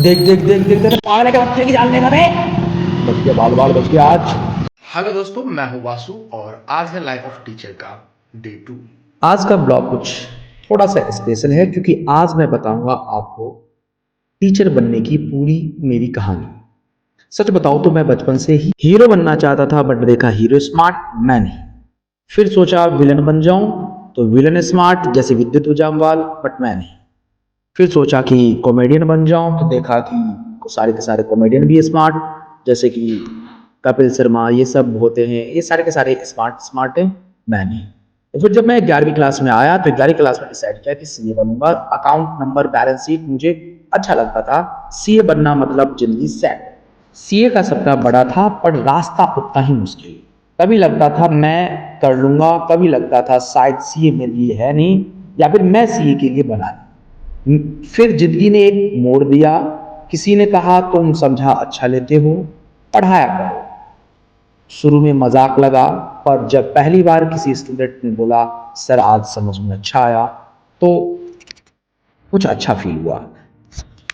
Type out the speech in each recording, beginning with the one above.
देख देख देख देख तेरे पागल के बच्चे की जान लेगा बे। बच गया, बाल बाल बच गया आज। हेलो दोस्तों, मैं हूं वासु और आज है लाइफ ऑफ टीचर का डे 2। आज का ब्लॉग कुछ थोड़ा सा स्पेशल है क्योंकि आज मैं बताऊंगा आपको टीचर बनने की पूरी मेरी कहानी। सच बताऊं तो मैं बचपन से ही हीरो बनना चाहता था, बट देखा हीरो स्मार्ट मैं नहीं। फिर सोचा विलन बन जाऊं, तो विलन स्मार्ट जैसे विद्युत जामवाल, बट मैं नहीं। फिर सोचा कि कॉमेडियन बन जाऊं, तो देखा कि सारे के सारे कॉमेडियन भी स्मार्ट, जैसे कि कपिल शर्मा, ये सब होते हैं, ये सारे के सारे स्मार्ट स्मार्ट हैं, मैं नहीं। तो फिर जब मैं 11वीं क्लास में आया तो 11वीं क्लास में डिसाइड किया कि सीए बनूंगा। अकाउंट नंबर बैलेंस शीट मुझे अच्छा लगता था। सीए बनना मतलब जिंदगी सेट। सीए का सपना बड़ा था पर रास्ता उतना ही मुश्किल। कभी लगता था मैं कर लूंगा, कभी लगता था शायद सीए मेरे लिए है नहीं, या फिर मैं सीए के लिए बना नहीं। फिर जिंदगी ने एक मोड़ दिया। किसी ने कहा तुम समझा अच्छा लेते हो, पढ़ाया करो। शुरू में मजाक लगा, पर जब पहली बार किसी स्टूडेंट ने बोला सर आज समझ में अच्छा आया, तो कुछ अच्छा फील हुआ।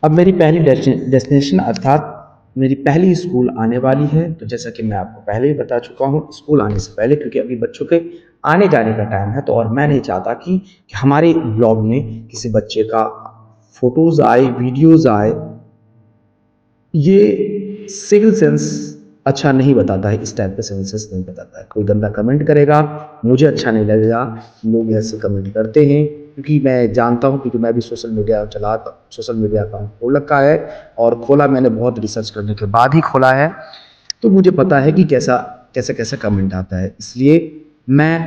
अब मेरी पहली डेस्टिनेशन अर्थात मेरी पहली स्कूल आने वाली है। तो जैसा कि मैं आपको पहले ही बता चुका हूँ, स्कूल आने से पहले, क्योंकि अभी बच्चों के आने जाने का टाइम है, तो और मैं नहीं चाहता कि हमारे ब्लॉग में किसी बच्चे का फोटोज आए, वीडियोज आए। ये सिविल सेंस अच्छा नहीं बताता है, इस टाइप का सिविल सेंस नहीं बताता है। कोई गंदा कमेंट करेगा, मुझे अच्छा नहीं लगेगा। लोग ऐसे कमेंट करते हैं क्योंकि मैं जानता हूँ, क्योंकि मैं भी सोशल मीडिया अकाउंट खोल रखा है, और खोला मैंने बहुत रिसर्च करने के बाद ही खोला है। तो मुझे पता है कि कैसा कैसे कैसे कमेंट आता है। इसलिए मैं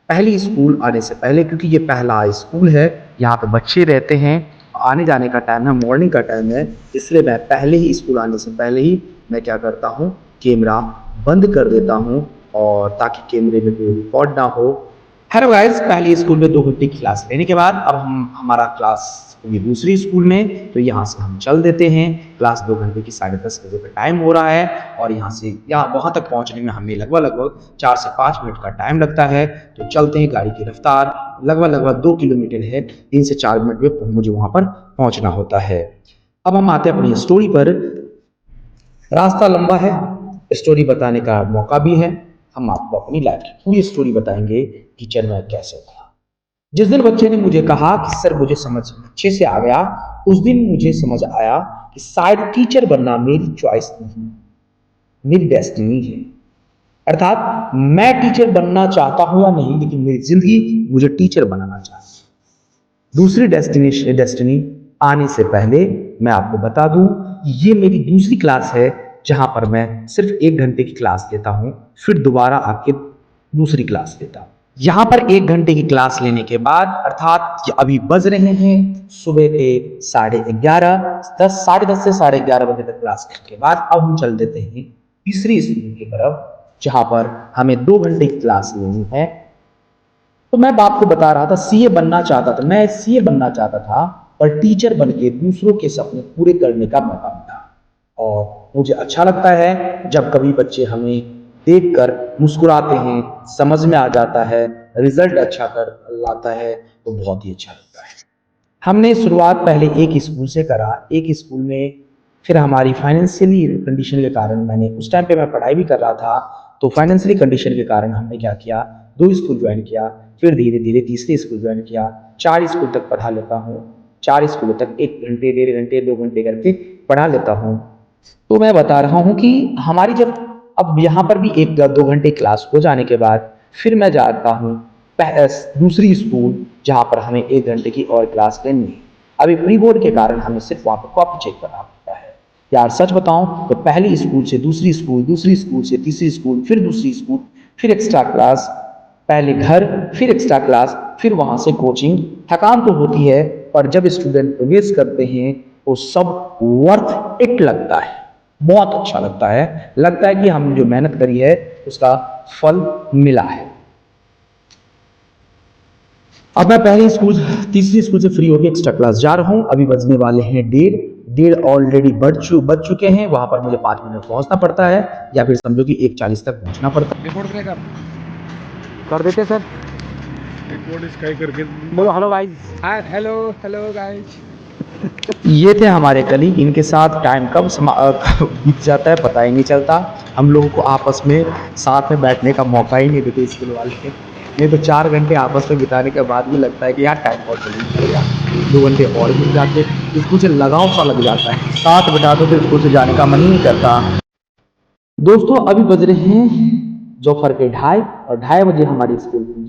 पहली स्कूल आने से पहले, क्योंकि ये पहला स्कूल है, यहाँ पे बच्चे रहते हैं, आने जाने का टाइम है, मॉर्निंग का टाइम है, इसलिए मैं पहले ही स्कूल आने से पहले ही मैं क्या करता हूँ, कैमरा बंद कर देता हूँ, और ताकि कैमरे में कोई रिकॉर्ड ना हो। हेलो गाइस, पहली स्कूल में 2 घंटे की क्लास लेने के बाद अब हमारा क्लास ये दूसरी स्कूल में, तो यहाँ से हम चल देते हैं। क्लास 2 घंटे की 10:30 बजे का टाइम हो रहा है, और यहाँ से वहाँ तक पहुँचने में हमें लगभग 4 से 5 मिनट का टाइम लगता है। तो चलते हैं, गाड़ी की रफ्तार लगभग 2 किलोमीटर है, 3 से 4 मिनट में मुझे वहाँ पर पहुँचना होता है। अब हम आते हैं अपनी स्टोरी पर। रास्ता लंबा है, स्टोरी बताने का मौका भी है। हम आपको अपनी लाइफ की पूरी स्टोरी बताएंगे, टीचर में कैसे था। जिस दिन बच्चे ने मुझे कहा कि सर मुझे समझ अच्छे से आ गया, उस दिन मुझे समझ आया कि शायद टीचर बनना मेरी चॉइस नहीं, मेरी डेस्टिनी है। अर्थात मैं टीचर बनना चाहता हूं या नहीं, लेकिन मेरी जिंदगी मुझे टीचर बनाना चाहती है। दूसरी डेस्टिनी आने से पहले मैं आपको बता दूं, ये मेरी दूसरी क्लास है, जहां पर मैं सिर्फ 1 घंटे की क्लास लेता हूं, फिर दोबारा आके दूसरी क्लास लेता हूं। यहां पर 1 घंटे की क्लास लेने के बाद, अर्थात अभी बज रहे हैं सुबह के 11:30, 10 से 11:30 बजे तक क्लास लेने के बाद अब हम चल देते हैं तीसरी स्कूल की तरफ, जहां पर हमें 2 घंटे की क्लास लेनी है। तो मैं बाप को बता रहा था, सीए बनना चाहता था, मैं सीए बनना चाहता था, पर टीचर बन के दूसरों के सपने पूरे करने का मौका मिला। और मुझे अच्छा लगता है जब कभी बच्चे हमें देखकर मुस्कुराते हैं, समझ में आ जाता है, रिजल्ट अच्छा कर लाता है, तो बहुत ही अच्छा लगता है। हमने शुरुआत पहले एक स्कूल से करा, एक स्कूल में। फिर हमारी फाइनेंशियली कंडीशन के कारण, मैंने उस टाइम पे मैं पढ़ाई भी कर रहा था, तो फाइनेंशियली कंडीशन के कारण हमने क्या किया, 2 स्कूल ज्वाइन किया। फिर धीरे धीरे तीसरी स्कूल ज्वाइन किया। 4 स्कूल तक पढ़ा लेता हूँ, 4 स्कूलों तक 1 घंटे, 1.5 घंटे, 2 घंटे करके पढ़ा लेता हूँ। तो मैं बता रहा हूँ कि हमारी जब अब यहाँ पर भी 1-2 घंटे क्लास हो जाने के बाद, फिर मैं जाता हूँ दूसरी स्कूल, जहाँ पर हमें 1 घंटे की और क्लास लेनी है। अभी प्री बोर्ड के कारण हमें सिर्फ वहाँ पर कॉपी चेक करना होता है। यार सच बताऊं तो पहली स्कूल से दूसरी स्कूल, दूसरी स्कूल से तीसरी स्कूल, फिर दूसरी स्कूल, फिर एक्स्ट्रा क्लास, पहले घर, फिर एक्स्ट्रा क्लास, फिर वहाँ से कोचिंग। थकान तो होती है, पर जब स्टूडेंट प्रोग्रेस करते हैं तो सब वर्थ इट लगता है, बहुत अच्छा लगता है कि हम जो मेहनत करी है उसका फल मिला है। अब मैं तीसरी स्कूल से फ्री होकर एक्स्ट्रा क्लास जा रहा हूँ। अभी बजने वाले हैं 1:30, ऑलरेडी बज चुके हैं। वहां पर मुझे 5 मिनट पहुंचना पड़ता है, या फिर समझो कि 1:40 तक पहुंचना पड़ता है। रिपोर्ट प्ले कर देते सर। रिपोर्ट स्काई करके बोलो hello guys. Hi hello hello guys. ये थे हमारे कलीग, इनके साथ टाइम कब बीत जाता है पता ही नहीं चलता। हम लोगों को आपस में साथ में बैठने का मौका ही नहीं देते स्कूल वाले। नहीं तो 4 घंटे आपस में बिताने के बाद भी लगता है कि यार टाइम बहुत जल्दी निकल गया। 2 घंटे और मिल जाते, स्कूल से लगाव सा लग जाता है। साथ बिता दो तो स्कूल से जाने का मन ही नहीं करता। दोस्तों अभी बज रहे हैं दोपहर के 2:30 और 2:30 बजे हमारी स्कूल की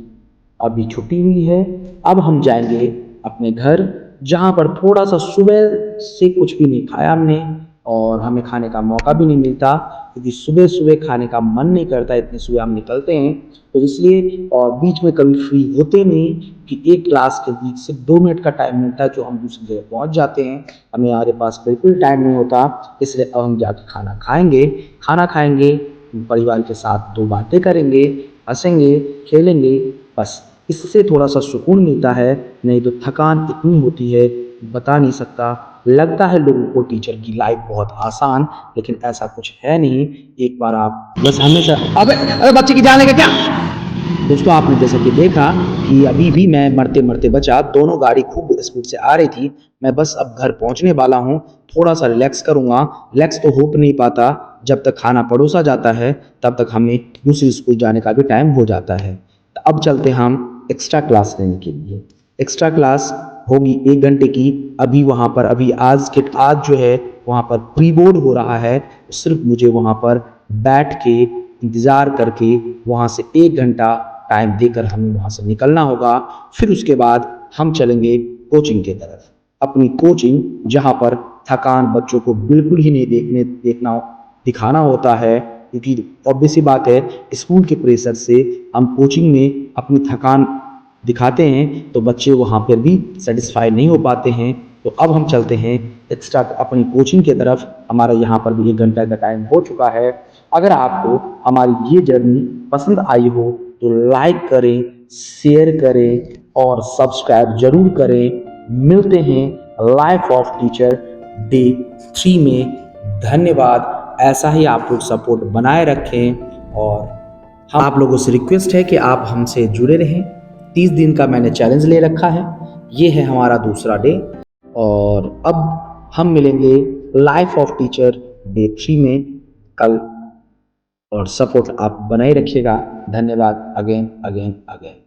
अभी छुट्टी हुई है। अब हम जाएंगे अपने घर, जहाँ पर थोड़ा सा सुबह से कुछ भी नहीं खाया हमने और हमें खाने का मौका भी नहीं मिलता, क्योंकि सुबह सुबह खाने का मन नहीं करता, इतने सुबह हम निकलते हैं तो इसलिए। और बीच में कभी फ्री होते नहीं कि एक क्लास के बीच से 2 मिनट का टाइम मिलता है जो हम दूसरी जगह पहुँच जाते हैं। हमारे पास बिल्कुल टाइम नहीं होता, इसलिए अब हम जाके खाना खाएंगे। खाना खाएंगे, परिवार के साथ 2 बातें करेंगे, हंसेंगे, खेलेंगे, बस इससे थोड़ा सा सुकून मिलता है। नहीं तो थकान इतनी होती है बता नहीं सकता। लगता है लोगों को टीचर की लाइफ बहुत आसान, लेकिन ऐसा कुछ है नहीं। एक बार आप बस हमेशा अबे अबे बच्चे की जान लेगा क्या। दोस्तों आपने जैसे कि देखा कि अभी भी मैं मरते मरते बचा, दोनों गाड़ी खूब स्पीड से आ रही थी। मैं बस अब घर पहुंचने वाला हूं, थोड़ा सा रिलैक्स करूंगा। रिलैक्स तो हो नहीं पाता, जब तक खाना परोसा जाता है तब तक हमें दूसरी स्कूल जाने का भी टाइम हो जाता है। तो अब चलते हम एक्स्ट्रा क्लास लेने के लिए। एक्स्ट्रा क्लास होगी 1 घंटे की। अभी वहाँ पर आज जो है वहाँ पर प्री बोर्ड हो रहा है, सिर्फ मुझे वहाँ पर बैठ के इंतज़ार करके वहाँ से 1 घंटा टाइम देकर हमें वहाँ से निकलना होगा। फिर उसके बाद हम चलेंगे कोचिंग की तरफ, अपनी कोचिंग, जहाँ पर थकान बच्चों को बिल्कुल ही नहीं दिखाना होता है, क्योंकि ऑब्वियस सी बात है स्कूल के प्रेशर से हम कोचिंग में अपनी थकान दिखाते हैं तो बच्चे वहाँ पर भी सेटिस्फाई नहीं हो पाते हैं। तो अब हम चलते हैं एक्स्ट्रा अपनी कोचिंग की तरफ। हमारा यहाँ पर भी 1 घंटा का टाइम हो चुका है। अगर आपको हमारी ये जर्नी पसंद आई हो तो लाइक करें, शेयर करें और सब्सक्राइब जरूर करें। मिलते हैं लाइफ ऑफ टीचर डे 3 में। धन्यवाद। ऐसा ही आप लोग सपोर्ट बनाए रखें और आप लोगों से रिक्वेस्ट है कि आप हमसे जुड़े रहें। 30 दिन का मैंने चैलेंज ले रखा है, ये है हमारा दूसरा डे और अब हम मिलेंगे लाइफ ऑफ टीचर डे 3 में कल। और सपोर्ट आप बनाए रखिएगा। धन्यवाद अगेन अगेन अगेन।